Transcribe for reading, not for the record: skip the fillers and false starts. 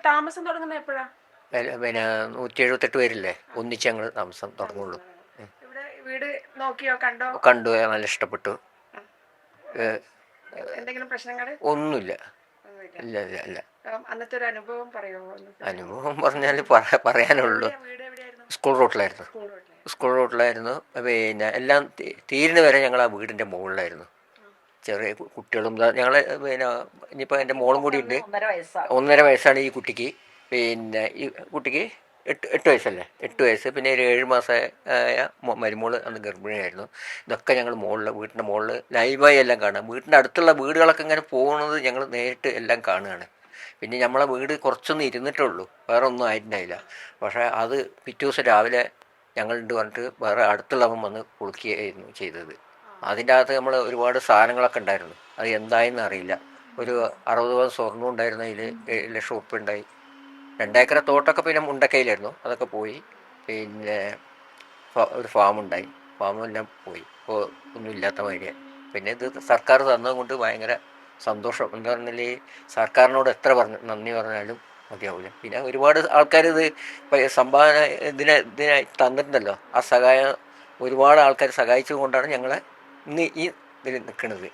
താമസം തുടങ്ങുന്നത് എപ്പോഴാ? പിന്നെ 178 പേരില്ലേ, ഒന്നിച്ച് ഞങ്ങൾ താമസം തുടങ്ങുള്ളൂ. ഇവിടെ വീട് നോക്കിയോ, കണ്ടോ? കണ്ടു, നല്ല ഇഷ്ടപ്പെട്ടു. എന്തെങ്കിലും പ്രശ്നങ്ങൾ? ഒന്നുമില്ല. ഇല്ല ഇല്ല ഇല്ല. അന്നത്തെ ഒരു അനുഭവം പറയുമോ? അനുഭവം പറഞ്ഞാൽ പറയാനുള്ളൂ. സ്കൂൾ റോട്ടിലായിരുന്നു. പിന്നെ എല്ലാം തീരുന്ന വരെ ഞങ്ങൾ ആ വീടിൻ്റെ മുകളിലായിരുന്നു. ചെറിയ കുട്ടികളും ഞങ്ങൾ പിന്നെ ഇനിയിപ്പോൾ എൻ്റെ മോളും കൂടി ഉണ്ട്. 1.5 വയസ്സാണ് ഈ കുട്ടിക്ക്. പിന്നെ ഈ കുട്ടിക്ക് 8 വയസ്സല്ലേ, 8 വയസ്സ്. പിന്നെ ഒരു 7 മാസമായ മരുമോള് അന്ന് ഗർഭിണിയായിരുന്നു. ഇതൊക്കെ ഞങ്ങൾ വീട്ടിൻ്റെ മുകളിൽ ലൈവായി എല്ലാം കാണാം. വീടിൻ്റെ അടുത്തുള്ള വീടുകളൊക്കെ ഇങ്ങനെ പോകുന്നത് ഞങ്ങൾ നേരിട്ട് എല്ലാം കാണുകയാണ്. പിന്നെ നമ്മളെ വീട് കുറച്ചൊന്നും ഇരുന്നിട്ടുള്ളൂ, വേറെ ഒന്നും ആയിട്ടുണ്ടായില്ല. പക്ഷേ അത് പിറ്റേ ദിവസം രാവിലെ ഞങ്ങളുണ്ട് പറഞ്ഞിട്ട് വേറെ അടുത്തുള്ളവൻ വന്ന് പൊളിക്കുകയായിരുന്നു ചെയ്തത്. അതിൻ്റെ അകത്ത് നമ്മൾ ഒരുപാട് സാധനങ്ങളൊക്കെ ഉണ്ടായിരുന്നു. അത് എന്തായെന്ന് അറിയില്ല. ഒരു 60 പവൻ സ്വർണ്ണം ഉണ്ടായിരുന്നു, അതിൽ 7 ലക്ഷം ഉറുപ്പിക ഉണ്ടായി. 2 ഏക്കർ തോട്ടമൊക്കെ പിന്നെ മുണ്ടക്കയിലായിരുന്നു, അതൊക്കെ പോയി. പിന്നെ ഒരു ഫാമുണ്ടായി, ഫാമെല്ലാം പോയി. ഇപ്പോൾ ഒന്നും ഇല്ലാത്ത മാതിരിയാണ്. പിന്നെ ഇത് സർക്കാർ തന്നത് കൊണ്ട് ഭയങ്കര സന്തോഷം. എന്താ പറഞ്ഞാൽ സർക്കാരിനോട് എത്ര നന്ദി പറഞ്ഞാലും മതിയാവില്ല. പിന്നെ ഒരുപാട് ആൾക്കാർ ഇത് സംഭാവന ഇതിനായി തന്നിട്ടുണ്ടല്ലോ. ആ സഹായം ഒരുപാട് ആൾക്കാർ സഹായിച്ചത് കൊണ്ടാണ് ഞങ്ങളെ ഇന്ന് ഈ ഇതിൽ നിൽക്കുന്നത്.